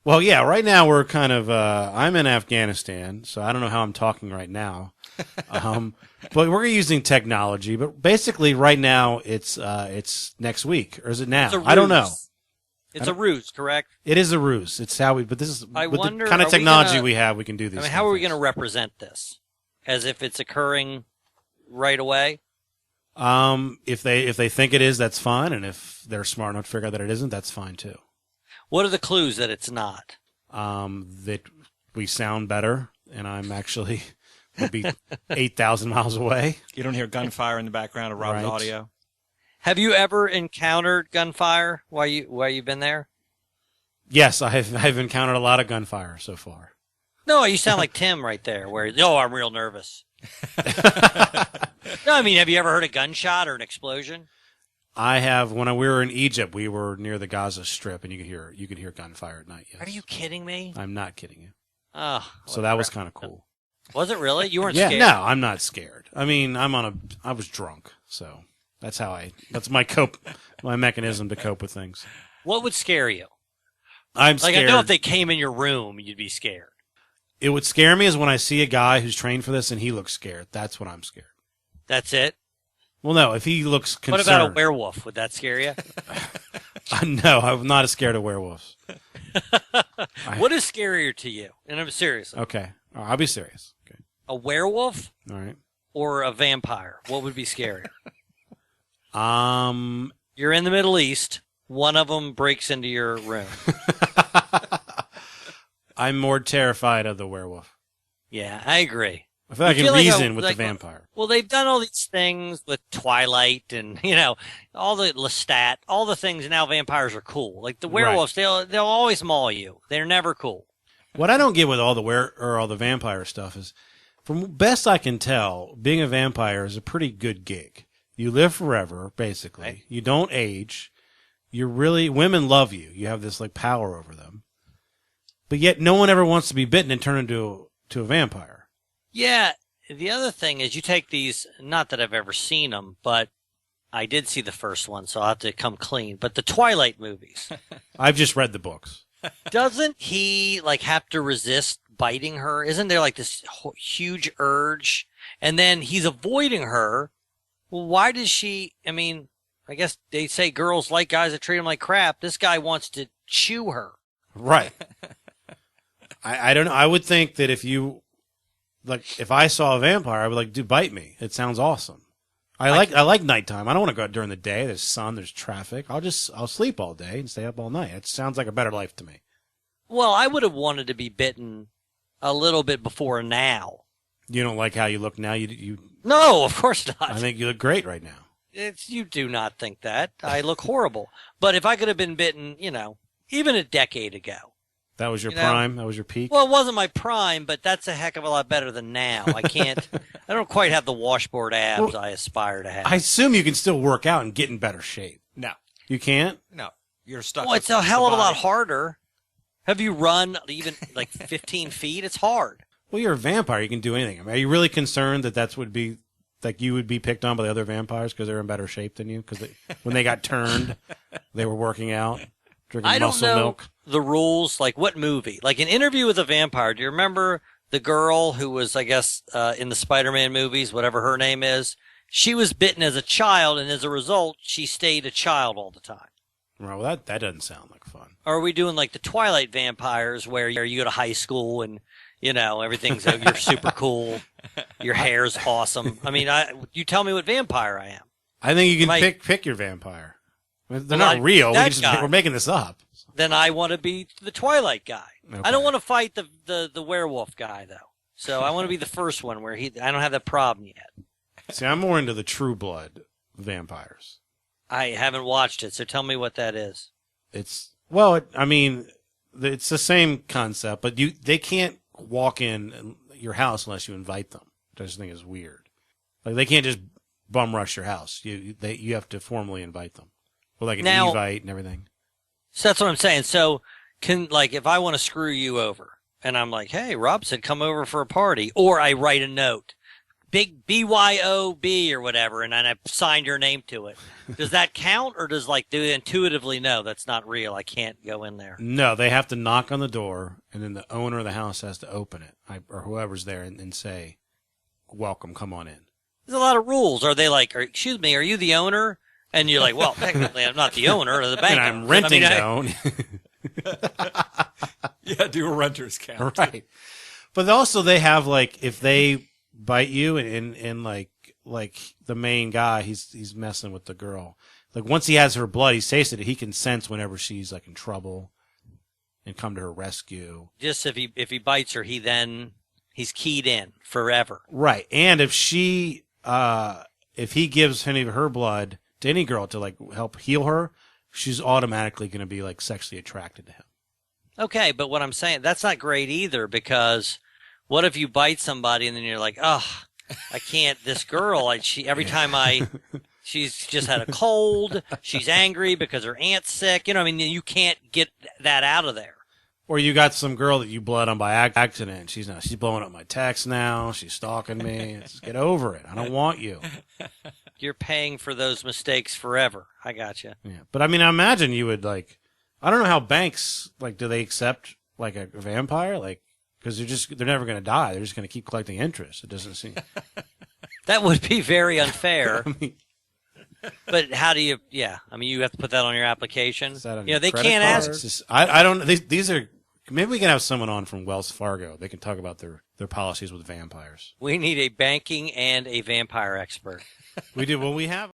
Well, yeah, right now we're kind of, I'm in Afghanistan, so I don't know how I'm talking right now. Um, but we're using technology. But basically, right now it's next week, or is it It's a now? I don't know. ruse. It's a ruse, correct? It is a ruse. It's how we. But this is I with the wonder, kind of are we technology gonna, we have. We can do I these. mean, kind how of are we going to things. represent this? As if it's occurring right away? If they think it is, that's fine, and if they're smart enough to figure out that it isn't, that's fine too. What are the clues that it's not? That we sound better, and I'm actually would be 8,000 miles away. You don't hear gunfire in the background of Rob's Right. audio. Have you ever encountered gunfire while you've been there? Yes, I've encountered a lot of gunfire so far. No, you sound like Tim right there, where, I'm real nervous. No, I mean, have you ever heard a gunshot or an explosion? I have. When we were in Egypt, we were near the Gaza Strip, and you could hear gunfire at night. Yes. Are you kidding me? I'm not kidding you. Oh, So that was kind of cool. Was it really? You weren't Yeah, scared? no, I'm not scared. I mean, I was drunk, so that's my mechanism to cope with things. What would scare you? I'm Like, scared. I know if they came in your room, you'd be scared. It would scare me is when I see a guy who's trained for this and he looks scared. That's when I'm scared. That's it? Well, no, if he looks concerned. What about a werewolf? Would that scare you? No, I'm not as scared of werewolves. What is scarier to you? And I'm serious. Okay, I'll be serious. Okay, A werewolf all right. or a vampire? What would be scarier? Um, You're in the Middle East. One of them breaks into your room. I'm more terrified of the werewolf. Yeah, I agree. I feel like I You can feel like reason with the like- vampire. Well, they've done all these things with Twilight and, all the Lestat, all the things now vampires are cool. Like the werewolves, they'll always maul you. They're never cool. What I don't get with all the vampire stuff is, from best I can tell, being a vampire is a pretty good gig. You live forever, basically. Right. You don't age. Women love you. You have this like power over them. But yet no one ever wants to be bitten and turn into a vampire. Yeah. The other thing is you take these, not that I've ever seen them, but I did see the first one, so I'll have to come clean. But the Twilight movies, I've just read the books. doesn't he like have to resist biting her? Isn't there like this huge urge? And then he's avoiding her. Well, why does she, I guess they say girls like guys that treat them like crap. This guy wants to chew her. Right. I don't know. I would think that if I saw a vampire, I would like, dude, bite me. It sounds awesome. I like nighttime. I don't want to go out during the day. There's sun, there's traffic. I'll sleep all day and stay up all night. It sounds like a better life to me. Well, I would have wanted to be bitten a little bit before now. You don't like how you look now? You No, of course not. I think you look great right now. You do not think that. I look horrible. But if I could have been bitten, even a decade ago. That was your You know? prime? That was your peak? Well, it wasn't my prime, but that's a heck of a lot better than now. I don't quite have the washboard abs I aspire to have. I assume you can still work out and get in better shape. No, You can't? no, you're stuck. Well, with it's a hell of a the lot body. harder. Have you run even like 15 feet? It's hard. Well, you're a vampire. You can do anything. I mean, are you really concerned that would be like you would be picked on by the other vampires because they're in better shape than you? Because when they got turned, they were working out, drinking I don't muscle know milk. the rules. Like what movie? Like an Interview with a Vampire. Do you remember the girl who was, I guess, in the Spider-Man movies, whatever her name is? She was bitten as a child, and as a result, she stayed a child all the time. Well, that doesn't sound like fun. Or are we doing like the Twilight vampires where you go to high school and, everything's, you're super cool. Your hair's awesome. I mean, you tell me what vampire I am. I think you can Am I- pick your vampire. They're Well, not real. that guy. We're making this up. Then I want to be the Twilight guy. Okay. I don't want to fight the werewolf guy, though. So I want to be the first one where I don't have that problem yet. See, I'm more into the True Blood vampires. I haven't watched it, so tell me what that is. It's the same concept, but they can't walk in your house unless you invite them. Which I just think is weird. Like they can't just bum rush your house. You have to formally invite them, with like an Now- evite and everything. So that's what I'm saying. So if I want to screw you over and I'm like, hey, Rob said come over for a party, or I write a note, big BYOB or whatever, and then I signed your name to it. Does that count, or do they intuitively know that's not real? I can't go in there. No, they have to knock on the door, and then the owner of the house has to open it, or whoever's there, and say, "Welcome, come on in." There's a lot of rules. Are they like, excuse me, are you the owner? And you're like, well, technically, I'm not the owner of the bank. And I'm renting zone. Yeah, do a renter's count. Right. But also they have like if they bite you and like the main guy, he's messing with the girl. Like once he has her blood, he's tasted it, he can sense whenever she's like in trouble and come to her rescue. Just if he bites her, he's keyed in forever. Right. And if he gives any of her blood to any girl to like help heal her, she's automatically going to be like sexually attracted to him. Okay, but what I'm saying, that's not great either, because what if you bite somebody and then you're like, oh, I can't, this girl, every time she's just had a cold, she's angry because her aunt's sick, you can't get that out of there. Or you got some girl that you bled on by accident. She's blowing up my text now. She's stalking me. Just get over it. I don't want you. You're paying for those mistakes forever. I gotcha. Yeah, but I mean, I imagine you would like. I don't know how banks like. Do they accept like a vampire? Like, because they're never going to die. They're just going to keep collecting interest. It doesn't seem. That would be very unfair. I mean, but how do you? Yeah, I mean, you have to put that on your application. is that on They your credit can't card? ask. It's just, I don't. These are. Maybe we can have someone on from Wells Fargo. They can talk about their policies with vampires. We need a banking and a vampire expert. We do. Well, we have.